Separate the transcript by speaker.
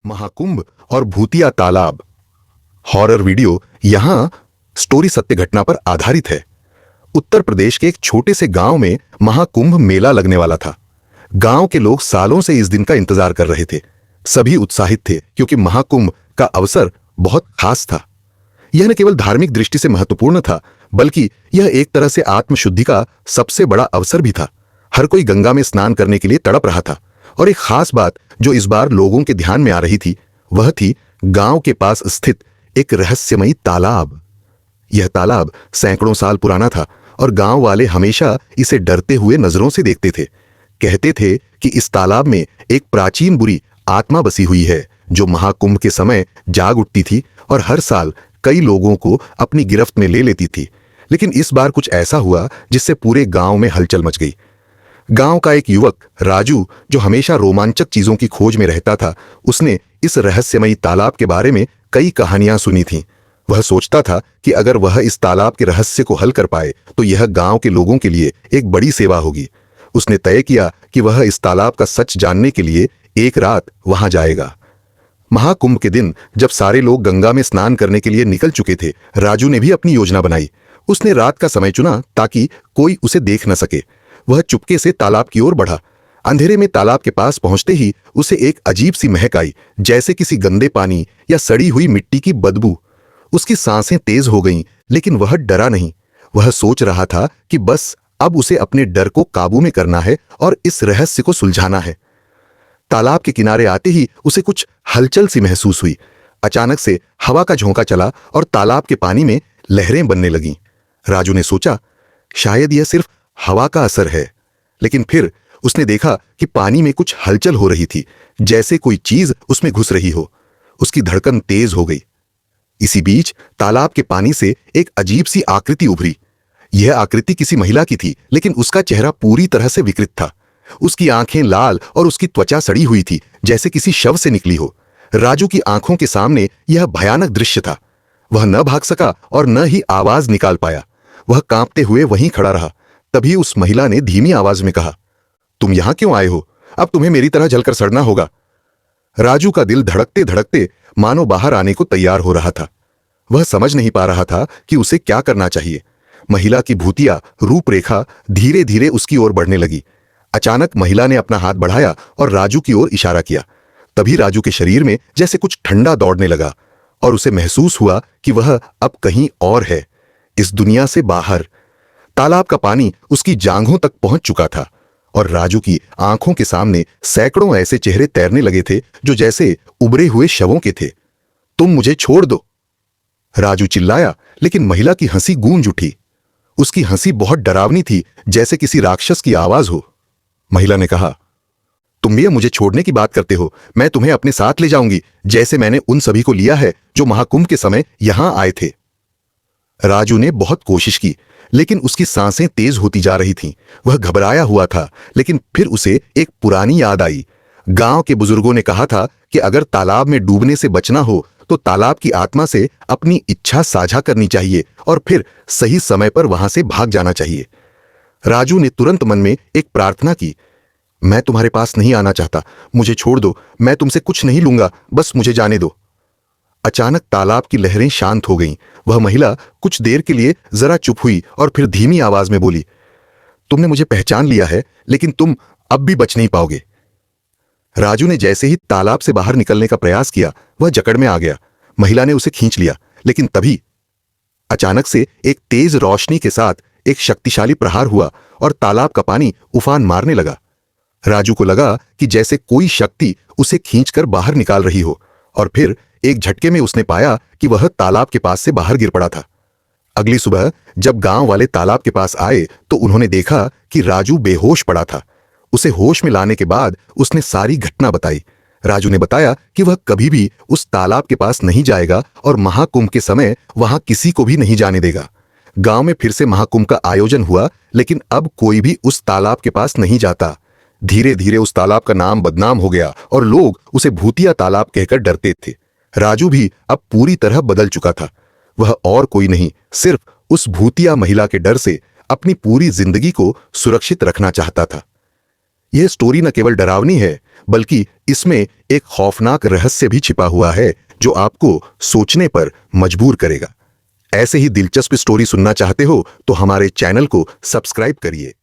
Speaker 1: महाकुंभ और भूतिया तालाब। Horror video. यहां स्टोरी सत्य घटना पर आधारित है। उत्तर प्रदेश के एक छोटे से गांव में महाकुंभ मेला लगने वाला था। गांव के लोग सालों से इस दिन का इंतजार कर रहे थे। सभी उत्साहित थे क्योंकि महाकुंभ का अवसर बहुत खास था। यह न केवल धार्मिक दृष्टि से महत्वपूर्ण था, बल्कि यह एक तरह से आत्मशुद्धि का सबसे बड़ा अवसर भी था। हर कोई गंगा में स्नान करने के लिए तड़प रहा था। और एक खास बात जो इस बार लोगों के ध्यान में आ रही थी, वह थी गांव के पास स्थित एक रहस्यमयी तालाब। यह तालाब सैकड़ों साल पुराना था और गांव वाले हमेशा इसे डरते हुए नजरों से देखते थे। कहते थे कि इस तालाब में एक प्राचीन बुरी आत्मा बसी हुई है जो महाकुंभ के समय जाग उठती थी और हर साल कई लोगों को अपनी गिरफ्त में ले लेती थी। लेकिन इस बार कुछ ऐसा हुआ जिससे पूरे गांव में हलचल मच गई। गांव का एक युवक राजू, जो हमेशा रोमांचक चीजों की खोज में रहता था, उसने इस रहस्यमयी तालाब के बारे में कई कहानियां सुनी थीं। वह सोचता था कि अगर वह इस तालाब के रहस्य को हल कर पाए तो यह गांव के लोगों के लिए एक बड़ी सेवा होगी। उसने तय किया कि वह इस तालाब का सच जानने के लिए एक रात वहां जाएगा। महाकुंभ के दिन जब सारे लोग गंगा में स्नान करने के लिए निकल चुके थे, राजू ने भी अपनी योजना बनाई। उसने रात का समय चुना ताकि कोई उसे देख न सके। वह चुपके से तालाब की ओर बढ़ा। अंधेरे में तालाब के पास पहुंचते ही उसे एक अजीब सी महक आई, जैसे किसी गंदे पानी या सड़ी हुई मिट्टी की बदबू। उसकी सांसें तेज हो गईं, लेकिन वह डरा नहीं। वह सोच रहा था कि बस अब उसे अपने डर को काबू में करना है और इस रहस्य को सुलझाना है। तालाब के किनारे आते ही उसे कुछ हलचल सी महसूस हुई। अचानक से हवा का झोंका चला और तालाब के पानी में लहरें बनने लगीं। राजू ने सोचा, शायद यह सिर्फ हवा का असर है। लेकिन फिर उसने देखा कि पानी में कुछ हलचल हो रही थी, जैसे कोई चीज उसमें घुस रही हो। उसकी धड़कन तेज हो गई। इसी बीच तालाब के पानी से एक अजीब सी आकृति उभरी। यह आकृति किसी महिला की थी, लेकिन उसका चेहरा पूरी तरह से विकृत था। उसकी आंखें लाल और उसकी त्वचा सड़ी हुई थी, जैसे किसी शव से निकली हो। राजू की आंखों के सामने यह भयानक दृश्य था। वह न भाग सका और न ही आवाज निकाल पाया। वह कांपते हुए वहीं खड़ा रहा। तभी उस महिला ने धीमी आवाज में कहा, तुम यहां क्यों आए हो? अब तुम्हें मेरी तरह जलकर सड़ना होगा। राजू का दिल धड़कते धड़कते मानो बाहर आने को तैयार हो रहा था। वह समझ नहीं पा रहा था कि उसे क्या करना चाहिए। महिला की भूतिया रूपरेखा धीरे धीरे उसकी ओर बढ़ने लगी। अचानक महिला ने अपना हाथ बढ़ाया और राजू की ओर इशारा किया। तभी राजू के शरीर में जैसे कुछ ठंडा दौड़ने लगा और उसे महसूस हुआ कि वह अब कहीं और है, इस दुनिया से बाहर। तालाब का पानी उसकी जांघों तक पहुंच चुका था और राजू की आंखों के सामने सैकड़ों ऐसे चेहरे तैरने लगे थे जो जैसे उबरे हुए शवों के थे। तुम मुझे छोड़ दो, राजू चिल्लाया, लेकिन महिला की हंसी गूंज उठी। उसकी हंसी बहुत डरावनी थी, जैसे किसी राक्षस की आवाज हो। महिला ने कहा, तुम भी मुझे छोड़ने की बात करते हो? मैं तुम्हें अपने साथ ले जाऊंगी, जैसे मैंने उन सभी को लिया है जो महाकुंभ के समय यहां आए थे। राजू ने बहुत कोशिश की, लेकिन उसकी सांसें तेज होती जा रही थीं। वह घबराया हुआ था, लेकिन फिर उसे एक पुरानी याद आई। गांव के बुजुर्गों ने कहा था कि अगर तालाब में डूबने से बचना हो तो तालाब की आत्मा से अपनी इच्छा साझा करनी चाहिए और फिर सही समय पर वहां से भाग जाना चाहिए। राजू ने तुरंत मन में एक प्रार्थना की, मैं तुम्हारे पास नहीं आना चाहता, मुझे छोड़ दो, मैं तुमसे कुछ नहीं लूंगा, बस मुझे जाने दो। अचानक तालाब की लहरें शांत हो गईं। वह महिला कुछ देर के लिए जरा चुप हुई और फिर धीमी आवाज में बोली, तुमने मुझे पहचान लिया है, लेकिन तुम अब भी बच नहीं पाओगे। राजू ने जैसे ही तालाब से बाहर निकलने का प्रयास किया, वह जकड़ में आ गया। महिला ने उसे खींच लिया, लेकिन तभी अचानक से एक तेज रोशनी के साथ एक शक्तिशाली प्रहार हुआ और तालाब का पानी उफान मारने लगा। राजू को लगा कि जैसे कोई शक्ति उसे खींचकर बाहर निकाल रही हो, और फिर एक झटके में उसने पाया कि वह तालाब के पास से बाहर गिर पड़ा था। अगली सुबह जब गांव वाले तालाब के पास आए तो उन्होंने देखा कि राजू बेहोश पड़ा था। उसे होश में लाने के बाद उसने सारी घटना बताई। राजू ने बताया कि वह कभी भी उस तालाब के पास नहीं जाएगा और महाकुंभ के समय वहां किसी को भी नहीं जाने देगा। गांव में फिर से महाकुंभ का आयोजन हुआ, लेकिन अब कोई भी उस तालाब के पास नहीं जाता। धीरे धीरे उस तालाब का नाम बदनाम हो गया और लोग उसे भूतिया तालाब कहकर डरते थे। राजू भी अब पूरी तरह बदल चुका था। वह और कोई नहीं, सिर्फ उस भूतिया महिला के डर से अपनी पूरी जिंदगी को सुरक्षित रखना चाहता था। यह स्टोरी न केवल डरावनी है, बल्कि इसमें एक खौफनाक रहस्य भी छिपा हुआ है जो आपको सोचने पर मजबूर करेगा। ऐसे ही दिलचस्प स्टोरी सुनना चाहते हो तो हमारे चैनल को सब्सक्राइब करिए।